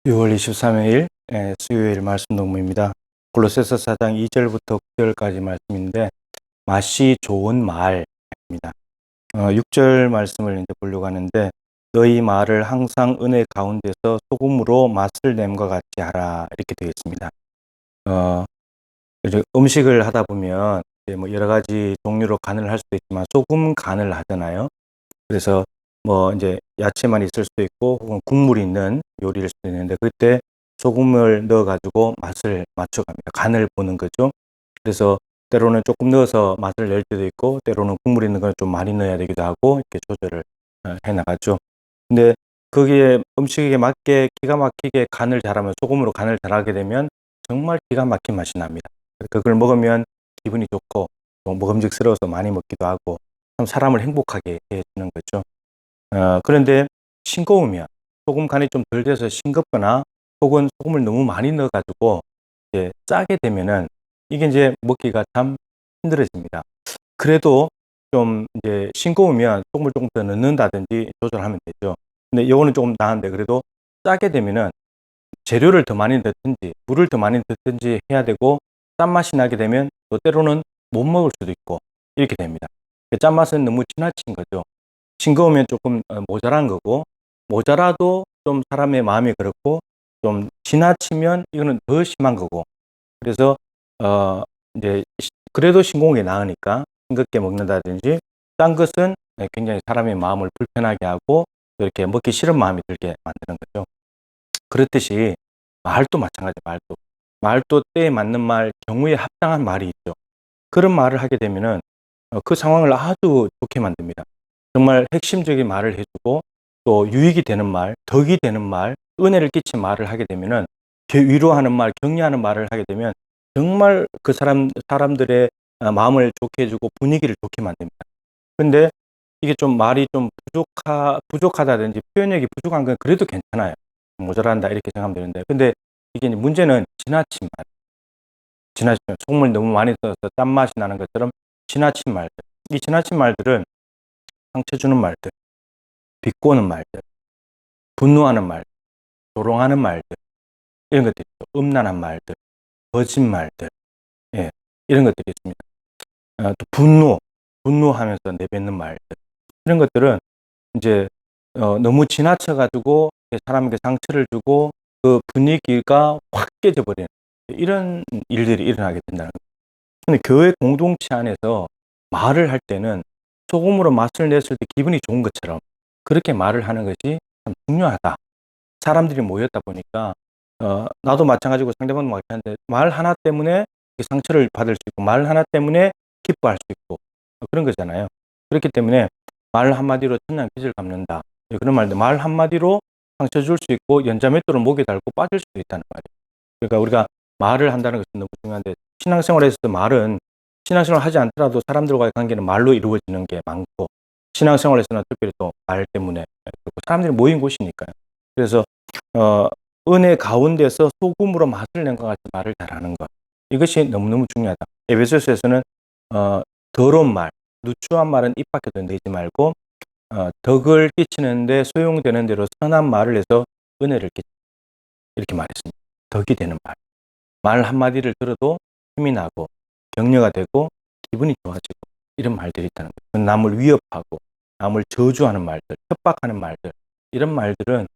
6월 23일 수요일 말씀 동무입니다. 골로새서 4장 2절부터 9절까지 말씀인데 맛이 좋은 말입니다. 6절 말씀을 이제 보려고 하는데 너희 말을 항상 은혜 가운데서 소금으로 맛을 냄과 같이 하라 이렇게 되어 있습니다. 이제 음식을 하다 보면 이제 뭐 여러 가지 종류로 간을 할 수도 있지만 소금 간을 하잖아요. 그래서 뭐 이제 야채만 있을 수도 있고 혹은 국물이 있는 요리일 수도 있는데 그때 소금을 넣어 가지고 맛을 맞춰 갑니다. 간을 보는 거죠. 그래서 때로는 조금 넣어서 맛을 낼 때도 있고 때로는 국물 있는 걸 좀 많이 넣어야 되기도 하고 이렇게 조절을 해 나가죠. 근데 거기에 음식에 맞게 기가 막히게 간을 잘하면 소금으로 간을 잘하게 되면 정말 기가 막힌 맛이 납니다. 그걸 먹으면 기분이 좋고 또 먹음직스러워서 많이 먹기도 하고 참 사람을 행복하게 해 주는 거죠. 그런데 싱거우면 소금 간이 좀 덜 돼서 싱겁거나 혹은 소금을 너무 많이 넣어 가지고 이제 짜게 되면은 이게 이제 먹기가 참 힘들어집니다. 그래도 좀 이제 싱거우면 소금을 조금 더 넣는다든지 조절하면 되죠. 근데 요거는 조금 나은데 그래도 짜게 되면은 재료를 더 많이 넣든지 물을 더 많이 넣든지 해야 되고 짠맛이 나게 되면 또 때로는 못 먹을 수도 있고 이렇게 됩니다. 짠맛은 너무 지나친 거죠. 싱거우면 조금 모자란 거고 모자라도 좀 사람의 마음이 그렇고 좀 지나치면 이거는 더 심한 거고 그래서 어 이제 그래도 싱거운 게 나으니까 싱겁게 먹는다든지 짠 것은 굉장히 사람의 마음을 불편하게 하고 이렇게 먹기 싫은 마음이 들게 만드는 거죠. 그렇듯이 말도 마찬가지 말도 때에 맞는 말, 경우에 합당한 말이 있죠. 그런 말을 하게 되면은 그 상황을 아주 좋게 만듭니다. 정말 핵심적인 말을 해주고 또 유익이 되는 말, 덕이 되는 말, 은혜를 끼친 말을 하게 되면은 위로하는 말, 격려하는 말을 하게 되면 정말 그 사람들의 마음을 좋게 해주고 분위기를 좋게 만듭니다. 근데 이게 좀 말이 좀 부족하다든지 표현력이 부족한 건 그래도 괜찮아요. 모자란다 이렇게 생각하면 되는데 근데 이게 이제 문제는 지나친 말, 지나친 소금을 너무 많이 써서 짠맛이 나는 것처럼 지나친 말들. 이 지나친 말들은 상처 주는 말들, 비꼬는 말들, 분노하는 말들, 조롱하는 말들, 이런 것들이 있죠. 음란한 말들, 거짓말들, 예, 이런 것들이 있습니다. 또 분노하면서 내뱉는 말들, 이런 것들은 이제 너무 지나쳐가지고 사람에게 상처를 주고 그 분위기가 확 깨져버리는 이런 일들이 일어나게 된다는 거예요. 근데 교회 공동체 안에서 말을 할 때는 소금으로 맛을 냈을 때 기분이 좋은 것처럼 그렇게 말을 하는 것이 참 중요하다. 사람들이 모였다 보니까 나도 마찬가지고 상대방도 마찬가지인데 말 하나 때문에 상처를 받을 수 있고 말 하나 때문에 기뻐할 수 있고 그런 거잖아요. 그렇기 때문에 말 한마디로 천냥 빚을 갚는다. 그런 말인데 말 한마디로 상처 줄 수 있고 연자맷돌을 목에 달고 빠질 수도 있다는 말이에요. 그러니까 우리가 말을 한다는 것은 너무 중요한데 신앙생활에서 말은 신앙생활을 하지 않더라도 사람들과의 관계는 말로 이루어지는 게 많고 신앙생활에서는 특별히 또 말 때문에 그리고 사람들이 모인 곳이니까요. 그래서 어, 은혜 가운데서 소금으로 맛을 낸 것 같이 말을 잘하는 것 이것이 너무너무 중요하다. 에베소서에서는 더러운 말, 누추한 말은 입 밖에도 내지 말고 덕을 끼치는데 소용되는 대로 선한 말을 해서 은혜를 끼치 이렇게 말했습니다. 덕이 되는 말. 말 한마디를 들어도 힘이 나고 격려가 되고 기분이 좋아지고 이런 말들이 있다는 거예요. 남을 위협하고 남을 저주하는 말들, 협박하는 말들 이런 말들은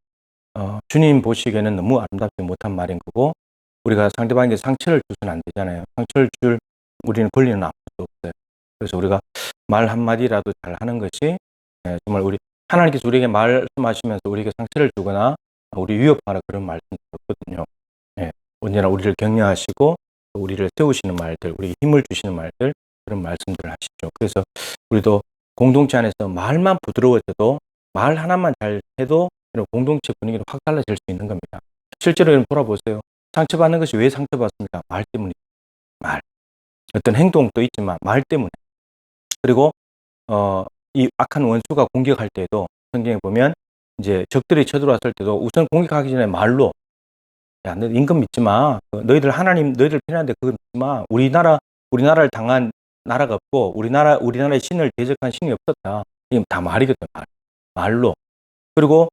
주님 보시기에는 너무 아름답지 못한 말인 거고 우리가 상대방에게 상처를 주면 안 되잖아요. 상처를 줄 우리는 권리는 아무것도 없어요. 그래서 우리가 말 한마디라도 잘 하는 것이 정말 우리 하나님께서 우리에게 말씀하시면서 우리에게 상처를 주거나 우리 위협하는 그런 말씀이 없거든요. 예, 언제나 우리를 격려하시고 우리를 세우시는 말들, 우리에게 힘을 주시는 말들 그런 말씀들을 하시죠. 그래서 우리도 공동체 안에서 말만 부드러워져도 말 하나만 잘 해도 이런 공동체 분위기는 확 달라질 수 있는 겁니다. 실제로 여러분 돌아보세요. 상처받는 것이 왜 상처받습니까? 말 때문에. 말. 어떤 행동도 있지만 말 때문에. 그리고 이 악한 원수가 공격할 때도 성경에 보면 이제 적들이 쳐들어왔을 때도 우선 공격하기 전에 말로 야, 너 임금 믿지 마. 너희들 하나님 너희들 필요한데 그거 믿지 마. 우리나라를 당한 나라가 없고 우리나라의 신을 대적한 신이 없었다. 이건 다 말이거든. 말로. 그리고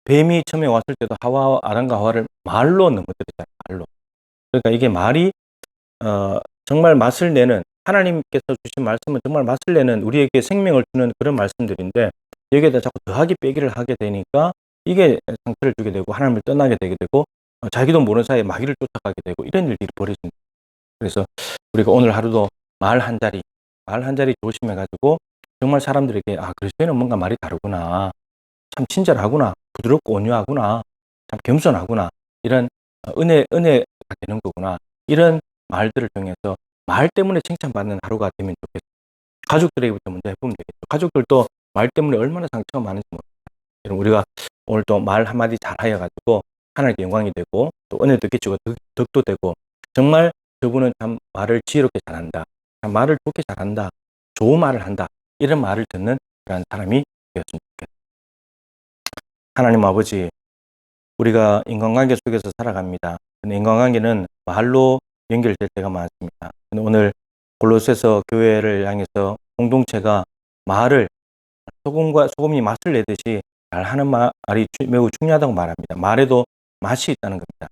뱀이 처음에 왔을 때도 아담과 하와를 말로 넘어뜨렸잖아요. 말로. 그러니까 이게 말이 정말 맛을 내는, 하나님께서 주신 말씀은 정말 맛을 내는, 우리에게 생명을 주는 그런 말씀들인데 여기에다 자꾸 더하기 빼기를 하게 되니까 이게 상처를 주게 되고 하나님을 떠나게 되게 되고 자기도 모르는 사이에 마귀를 쫓아가게 되고 이런 일들이 벌어집니다. 그래서 우리가 오늘 하루도 말 한 자리 조심해가지고 정말 사람들에게 그리스도인은 뭔가 말이 다르구나, 참 친절하구나, 부드럽고 온유하구나, 참 겸손하구나, 이런 은혜가 되는 거구나, 이런 말들을 통해서 말 때문에 칭찬받는 하루가 되면 좋겠어요. 가족들에게부터 먼저 해보면 되겠죠. 가족들도 말 때문에 얼마나 상처가 많은지 모릅니다. 우리가 오늘 또 말 한마디 잘 하여가지고 하나님께 영광이 되고 또 은혜도 끼치고 덕도 되고, 정말 저분은 참 말을 지혜롭게 잘한다, 참 말을 좋게 잘한다, 좋은 말을 한다, 이런 말을 듣는 그런 사람이 되었으면 좋겠습니다. 하나님 아버지, 우리가 인간관계 속에서 살아갑니다. 근데 인간관계는 말로 연결될 때가 많습니다. 근데 오늘 골로새서 교회를 향해서 공동체가 말을 소금이 맛을 내듯이 잘하는 말이 매우 중요하다고 말합니다. 말에도 맛이 있다는 겁니다.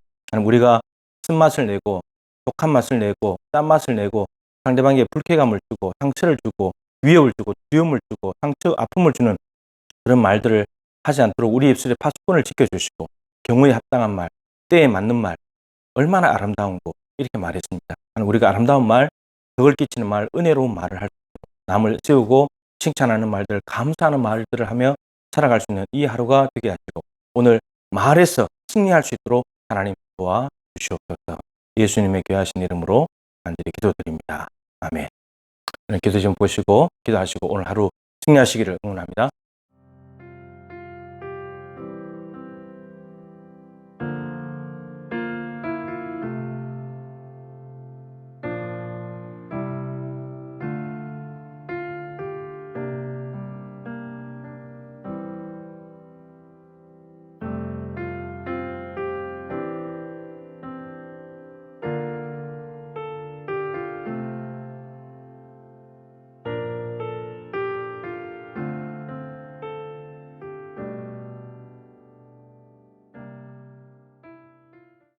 우리가 쓴맛을 내고 독한 맛을 내고 짠 맛을 내고 상대방에게 불쾌감을 주고 상처를 주고 위협을 주고 두려움을 주고 아픔을 주는 그런 말들을 하지 않도록 우리 입술의 파수꾼을 지켜주시고 경우에 합당한 말, 때에 맞는 말, 얼마나 아름다운 거, 이렇게 말했습니다. 우리가 아름다운 말, 덕을 끼치는 말, 은혜로운 말을 할 수 있고 남을 세우고 칭찬하는 말들, 감사하는 말들을 하며 살아갈 수 있는 이 하루가 되게 하시고 오늘 말에서 승리할 수 있도록 하나님 도와주시옵소서. 예수님의 귀하신 이름으로 간절히 기도드립니다. 아멘. 기도 좀 보시고 기도하시고 오늘 하루 승리하시기를 응원합니다.